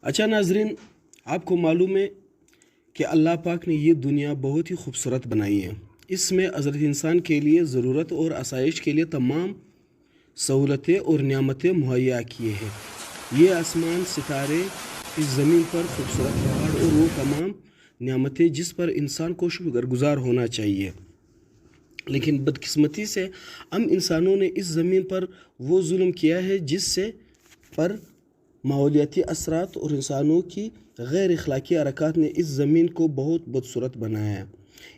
अच्छा नाजरीन, आपको मालूम है कि अल्लाह पाक ने ये दुनिया बहुत ही खूबसूरत बनाई है। इसमें हज़रत इंसान के लिए ज़रूरत और आसाइश के लिए तमाम सहूलतें और नियामतें मुहैया किए हैं। ये आसमान, सितारे, इस ज़मीन पर खूबसूरत पहाड़ और वो तमाम नियामतें जिस पर इंसान को शुक्रगुजार होना चाहिए। लेकिन बदकिस्मती से हम इंसानों ने इस ज़मीन पर वो जुल्म किया है जिससे पर माहौलियाती असरात और इंसानों की गैर अखलाकी हरकत ने इस ज़मीन को बहुत बदसूरत बनाया है।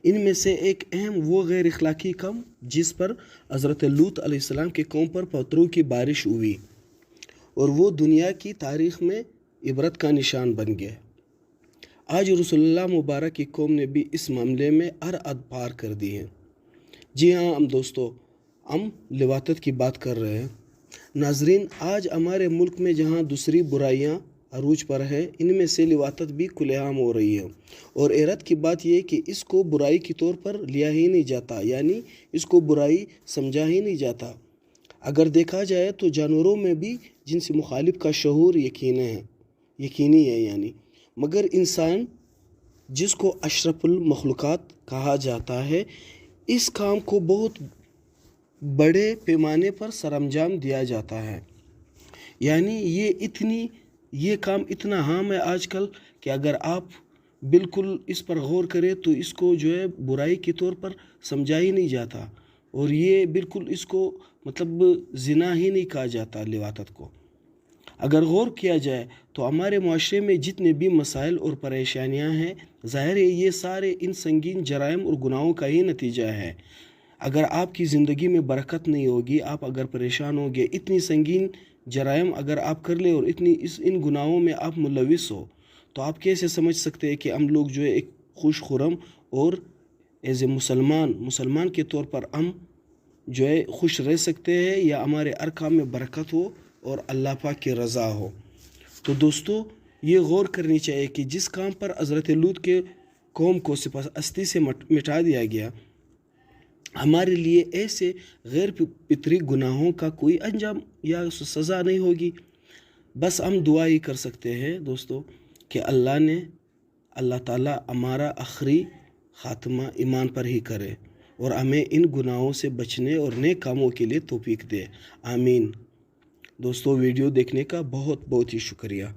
इनमें से एक अहम वो गैर अखलाकी काम जिस पर हज़रत लूत अलैहिस्सलाम के कौम पर पत्थरों की बारिश हुई और वो दुनिया की तारीख़ में इबरत का निशान बन गया। आज रसूलुल्लाह मुबारक की कौम ने भी इस मामले में हर हद पार कर दी है। जी हाँ हम दोस्तों, हम लिवातत की बात कर रहे हैं। नाजरीन, आज हमारे मुल्क में जहाँ दूसरी बुराइयाँ अरूज पर है, इनमें से लिवातत भी खुलेआम हो रही है। और हैरत की बात यह है कि इसको बुराई के तौर पर लिया ही नहीं जाता, यानी इसको बुराई समझा ही नहीं जाता। अगर देखा जाए तो जानवरों में भी जिनसी मुखालिफ का शऊर यकीनी है यानी, मगर इंसान जिसको अशरफुल मखलूक़ात कहा जाता है, इस काम को बहुत बड़े पैमाने पर सरअंजाम दिया जाता है। यानी ये काम इतना आम है आजकल कि अगर आप बिल्कुल इस पर गौर करें तो इसको जो है बुराई के तौर पर समझा ही नहीं जाता, और ये बिल्कुल इसको मतलब ज़िना ही नहीं कहा जाता लिवातत को। अगर गौर किया जाए तो हमारे माशरे में जितने भी मसाइल और परेशानियां हैं, ज़ाहिर है ये सारे इन संगीन जराइम और गुनाहों का ही नतीजा है। अगर आपकी ज़िंदगी में बरकत नहीं होगी, आप अगर परेशान होंगे, इतनी संगीन जराइम अगर आप कर ले और इन गुनाहों में आप मुलविस हो, तो आप कैसे समझ सकते हैं कि हम लोग जो है एक खुश खुरम और एज ए मुसलमान के तौर पर हम जो है खुश रह सकते हैं, या हमारे हर काम में बरकत हो और अल्लाह पाक की रज़ा हो। तो दोस्तों, ये गौर करनी चाहिए कि जिस काम पर हज़रत लूत के कौम को सिपहस्ती से मिटा दिया गया, हमारे लिए ऐसे गैर फितरी गुनाहों का कोई अंजाम या सज़ा नहीं होगी। बस हम दुआ ही कर सकते हैं दोस्तों कि अल्लाह ताला हमारा आखिरी ख़ात्मा ईमान पर ही करे और हमें इन गुनाहों से बचने और नेक कामों के लिए तौफीक दे। आमीन। दोस्तों, वीडियो देखने का बहुत बहुत ही शुक्रिया।